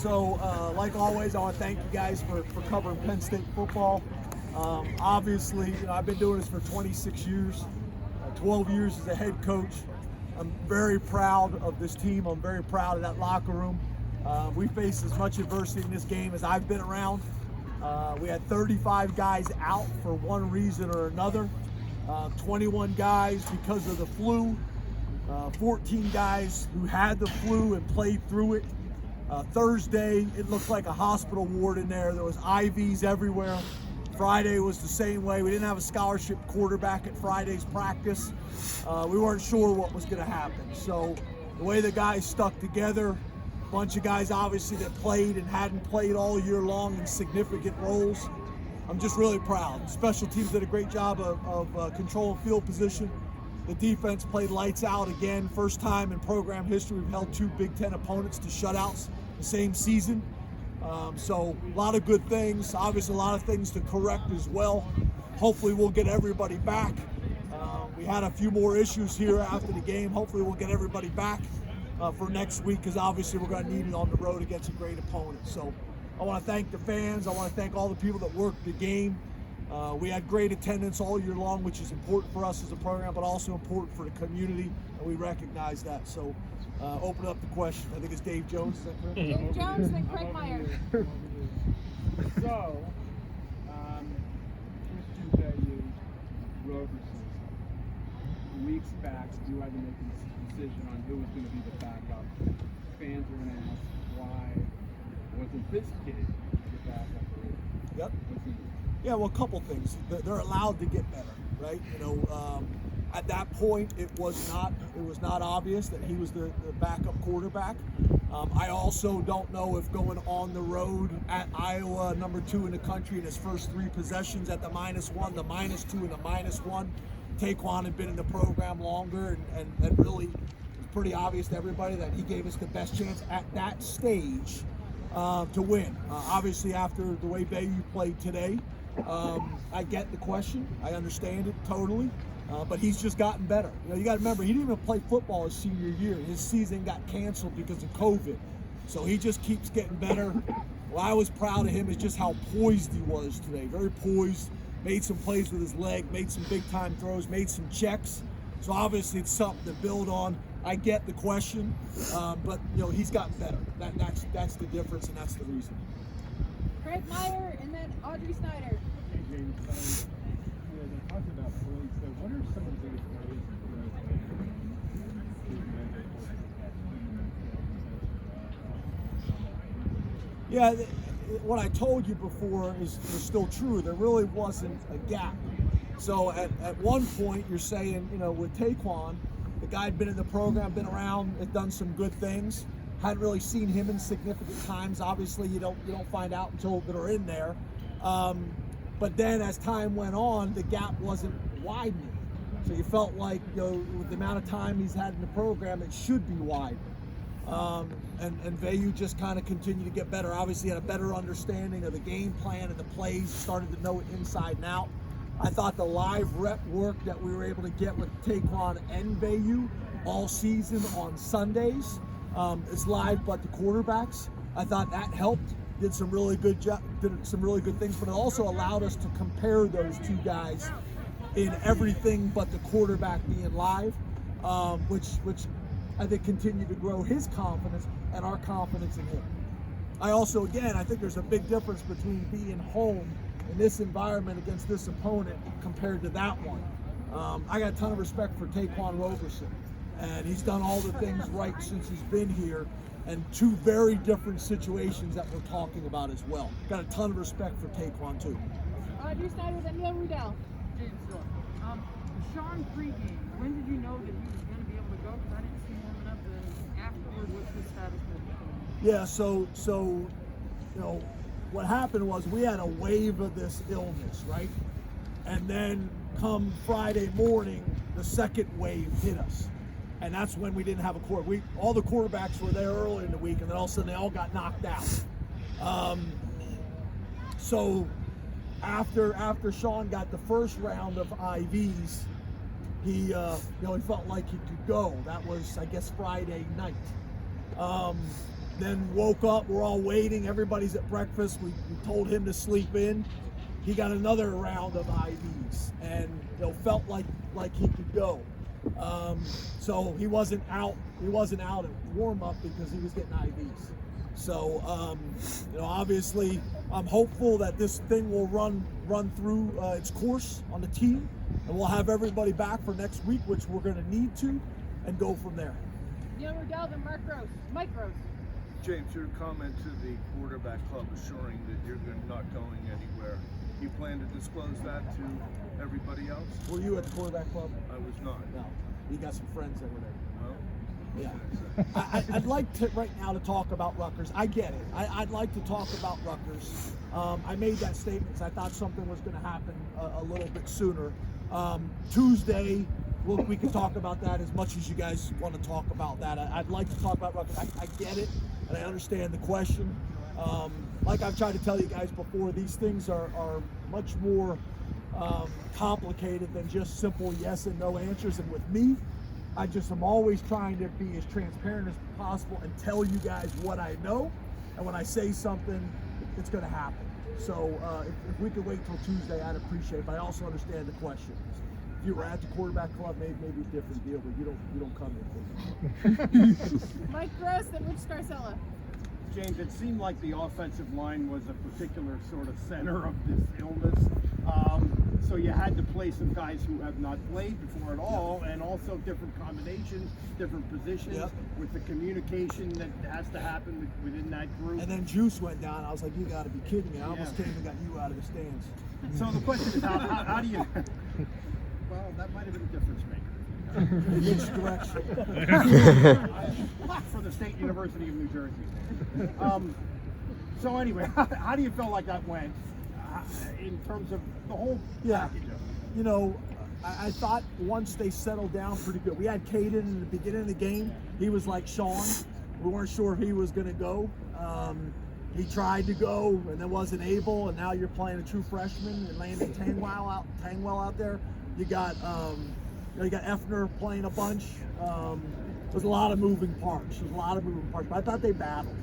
Like always, I want to thank you guys for covering Penn State football. Obviously, I've been doing this for 26 years, 12 years as a head coach. I'm very proud of this team. I'm very proud of that locker room. We faced as much adversity in this game as I've been around. We had 35 guys out for one reason or another. 21 guys because of the flu. 14 guys who had the flu and played through it. Thursday, it looked like a hospital ward in there. There was IVs everywhere. Friday was the same way. We didn't have a scholarship quarterback at Friday's practice. We weren't sure what was going to happen. So the way the guys stuck together, a bunch of guys obviously that played and hadn't played all year long in significant roles. I'm just really proud. Special teams did a great job of controlling field position. The defense played lights out again. First time in program history we've held two Big Ten opponents to shutouts the same season. So a lot of good things. Obviously a lot of things to correct as well. Hopefully we'll get everybody back. We had a few more issues here after the game. Hopefully we'll get everybody back for next week, because obviously we're going to need it on the road against a great opponent. So I want to thank the fans. I want to thank all the people that worked the game. We had great attendance all year long, which is important for us as a program, but also important for the community, and we recognize that. So open up the question. I think it's Dave Jones. Is that correct? Dave Jones, then Craig Meyer. So, PSU Rutgers. Weeks back, you had to make a decision on who was going to be the backup. Fans are going to ask, why wasn't this kid the backup? Yep. Yeah, well, a couple things. They're allowed to get better, right? At that point, it was not obvious that he was the backup quarterback. I also don't know if going on the road at Iowa, number 2 in the country, in his first 3 possessions at the -1, the -2, and the -1, Taekwon had been in the program longer, and really it was pretty obvious to everybody that he gave us the best chance at that stage to win. Obviously, after the way Bayou played today, I get the question. I understand it totally. But he's just gotten better. You got to remember, he didn't even play football his senior year. His season got canceled because of COVID. So he just keeps getting better. What I was proud of him is just how poised he was today. Very poised. Made some plays with his leg, made some big time throws, made some checks. So obviously it's something to build on. I get the question, but he's gotten better. That's the difference, and that's the reason. Craig Meyer and then Audrey Snyder. Hey, James, talking about plays, so what are some of those plays Yeah, what I told you before is still true. There really wasn't a gap. So at one point you're saying, with Taekwon, the guy had been in the program, been around, had done some good things. Hadn't really seen him in significant times. Obviously, you don't find out until they're in there. But then as time went on, the gap wasn't widening. So you felt like, with the amount of time he's had in the program, it should be widening. And Bayou just kind of continued to get better. Obviously had a better understanding of the game plan and the plays, started to know it inside and out. I thought the live rep work that we were able to get with Taekwon and Bayou all season on Sundays, is live but the quarterbacks. I thought that helped. Did some really good things, but it also allowed us to compare those two guys in everything but the quarterback being live, which I think continued to grow his confidence and our confidence in him. I think there's a big difference between being home in this environment against this opponent compared to that one. I got a ton of respect for Taekwon Roberson, and he's done all the things right since he's been here. And 2 very different situations that we're talking about as well. Got a ton of respect for Taekwon too. Audrey Snyder, then Neil Rudell. James, Sean pregame, when did you know that he was going to be able to go? Because I didn't see him warming up. And afterward, what's his status? Yeah, so what happened was we had a wave of this illness, right? And then come Friday morning, the second wave hit us. And that's when we didn't have a quarterback. All the quarterbacks were there early in the week, and then all of a sudden they all got knocked out. So after Sean got the first round of IVs, he felt like he could go. That was, I guess, Friday night. then woke up. We're all waiting. Everybody's at breakfast. We told him to sleep in. He got another round of IVs, and felt like he could go. So he wasn't out. He wasn't out at warm up because he was getting IVs. So obviously, I'm hopeful that this thing will run through its course on the team, and we'll have everybody back for next week, which we're going to need to, and go from there. Neil Rudell and Mike Gross. James, your comment to the quarterback club assuring that you're not going anywhere. You plan to disclose that to everybody else? Were you at the quarterback club? I was not. No. You got some friends that were there. Well, Yeah. I'd like to right now to talk about Rutgers. I get it. I'd like to talk about Rutgers. I made that statement because I thought something was going to happen a little bit sooner. Tuesday, we can talk about that as much as you guys want to talk about that. I'd like to talk about Rutgers. I get it, and I understand the question. Like I've tried to tell you guys before, these things are much more complicated than just simple yes and no answers. And with me, I'm always trying to be as transparent as possible and tell you guys what I know. And when I say something, it's going to happen. So if we could wait till Tuesday, I'd appreciate it. But I also understand the question. If you were at the quarterback club, maybe a different deal, but you don't come in. Mike Gross and Rich Scarcella. James, it seemed like the offensive line was a particular sort of center of this illness. So you had to play some guys who have not played before at all, and also different combinations, different positions, with the communication that has to happen within that group. And then Juice went down. I was like, you got to be kidding me. I almost came and got you out of the stands. So the question is, how do you... Well, that might have been a difference maker. In which direction? For the State University of New Jersey. So anyway, how do you feel like that went in terms of the whole package of it? I thought once they settled down pretty good. We had Caden in the beginning of the game. He was like Sean. We weren't sure if he was going to go. He tried to go and then wasn't able. And now you're playing a true freshman and landing Tangwell out there. You got Effner playing a bunch. There's a lot of moving parts. But I thought they battled.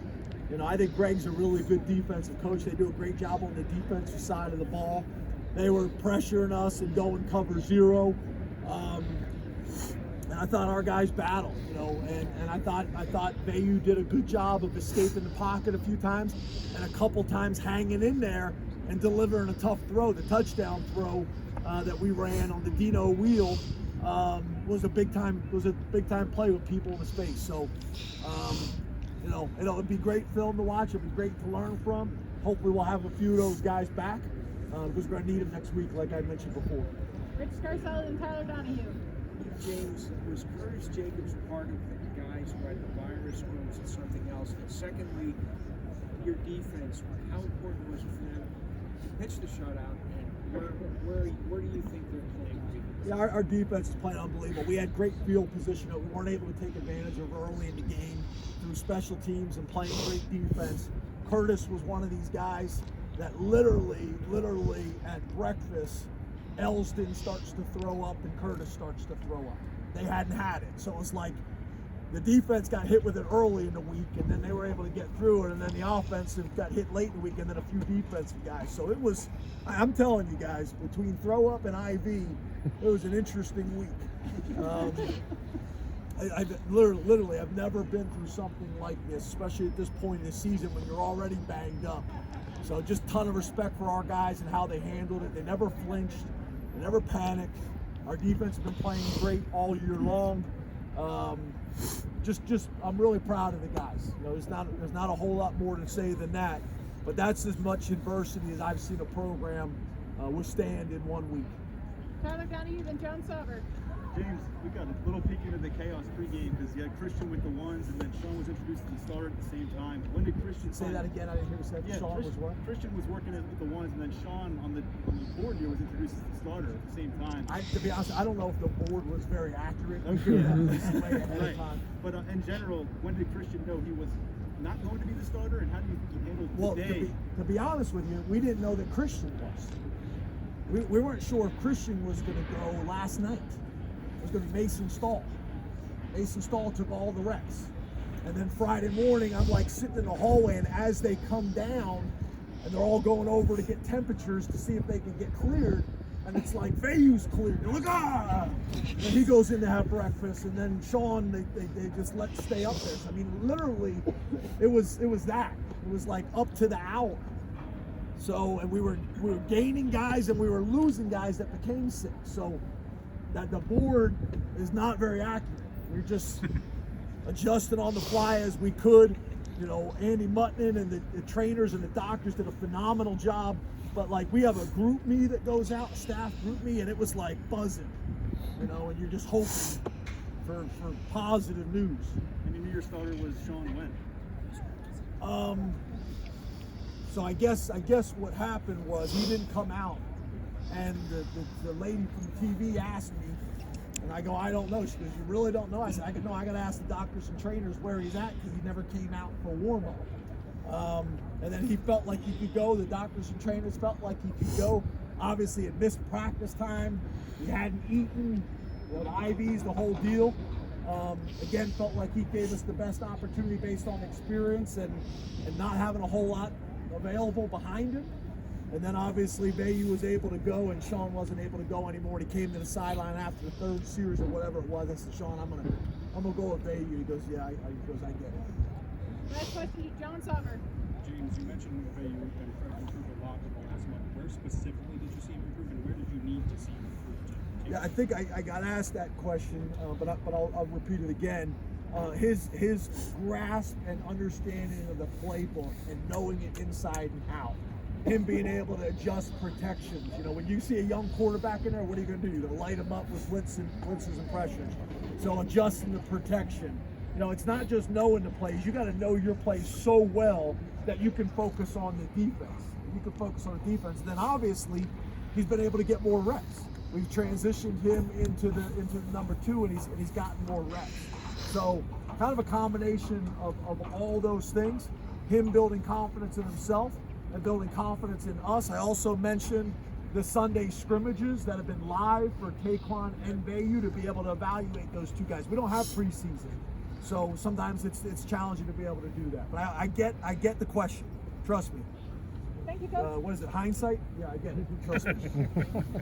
I think Greg's a really good defensive coach. They do a great job on the defensive side of the ball. They were pressuring us and going cover zero. And I thought our guys battled, and I thought Bayu did a good job of escaping the pocket a few times and a couple times hanging in there and delivering a tough throw. The touchdown throw that we ran on the Dino wheel was a big time play with people in the space. So it'd be great film to watch. It'll be great to learn from. Hopefully we'll have a few of those guys back because we're going to need them next week, like I mentioned before. Rich Scarcella and Tyler Donahue. James, was Curtis Jacobs part of the guys who had the virus, or was it something else? And secondly, your defense, how important was it for them to pitch the shutout, and where do you think they're playing great? Yeah, our defense is playing unbelievable. We had great field position that we weren't able to take advantage of early in the game through special teams and playing great defense. Curtis was one of these guys that literally at breakfast, Elston starts to throw up and Curtis starts to throw up. They hadn't had it. So it's like the defense got hit with it early in the week, and then they were able to get through it, and then the offensive got hit late in the week, and then a few defensive guys. So it was, I'm telling you guys, between throw up and IV, it was an interesting week. I literally, I've never been through something like this, especially at this point in the season when you're already banged up. So just a ton of respect for our guys and how they handled it. They never flinched. They never panicked. Our defense has been playing great all year long. I'm really proud of the guys. There's not a whole lot more to say than that, but that's as much adversity as I've seen a program withstand in 1 week. Tyler Donahue and John Sauber. James, we got a little peek into the chaos pregame because you had Christian with the ones, and then Sean was introduced to the starter at the same time. When did Christian say that again? I didn't hear you say. Yeah, Sean was what? Christian was working with the ones, and then Sean on the board here was introduced as the starter at the same time. To be honest, I don't know if the board was very accurate. Okay. Right. But in general, when did Christian know he was not going to be the starter, and how do you handle the day? To be honest with you, we didn't know that Christian was. We weren't sure if Christian was going to go last night. It was going to be Mason Stahl. Mason Stahl took all the reps. And then Friday morning, I'm like sitting in the hallway, and as they come down, and they're all going over to get temperatures to see if they can get cleared, and it's like, Vayu's cleared. They're like, ah! And he goes in to have breakfast, and then Sean, they just let stay up there. So, I mean, literally, it was that. It was like up to the hour. So, and we were gaining guys, and we were losing guys that became sick. So, that the board is not very accurate. We're just adjusting on the fly as we could. You know, Andy Mutton and the trainers and the doctors did a phenomenal job. But like, we have a group me that goes out, staff group me, and it was like buzzing, you know, and you're just hoping for positive news. And you knew your starter was Sean when? So I guess what happened was he didn't come out, and the lady from the TV asked me, and I go, I don't know. She goes, you really don't know? I said, no, I got to ask the doctors and trainers where he's at, because he never came out for warm-up. And then he felt like he could go. The doctors and trainers felt like he could go. Obviously, it missed practice time. He hadn't eaten, you know, the IVs, the whole deal. Again, felt like he gave us the best opportunity based on experience and not having a whole lot available behind him. And then obviously Vayu was able to go, and Sean wasn't able to go anymore. And he came to the sideline after the third series or whatever it was. I said, Sean, I'm gonna go with Vayu. He goes, yeah, I get it. Last question, John Sommer. James, you mentioned Vayu and Fred improved a lot over the last month. Where specifically did you see him improve, and where did you need to see him improve? Yeah, I think I got asked that question, but I'll repeat it again. His grasp and understanding of the playbook and knowing it inside and out. Him being able to adjust protections. You know, when you see a young quarterback in there, what are you going to do? You're going to light him up with blitzes and pressures. So adjusting the protection. You know, it's not just knowing the plays. You got to know your plays so well that you can focus on the defense. You can focus on the defense. Then obviously, he's been able to get more reps. We've transitioned him into the number 2, and he's gotten more reps. So kind of a combination of all those things. Him building confidence in himself and building confidence in us. I also mentioned the Sunday scrimmages that have been live for Taekwon and Vayu to be able to evaluate those two guys. We don't have preseason, so sometimes it's challenging to be able to do that. But I get the question. Trust me. Thank you, Coach. What is it? Hindsight? Yeah, I get it. Trust me.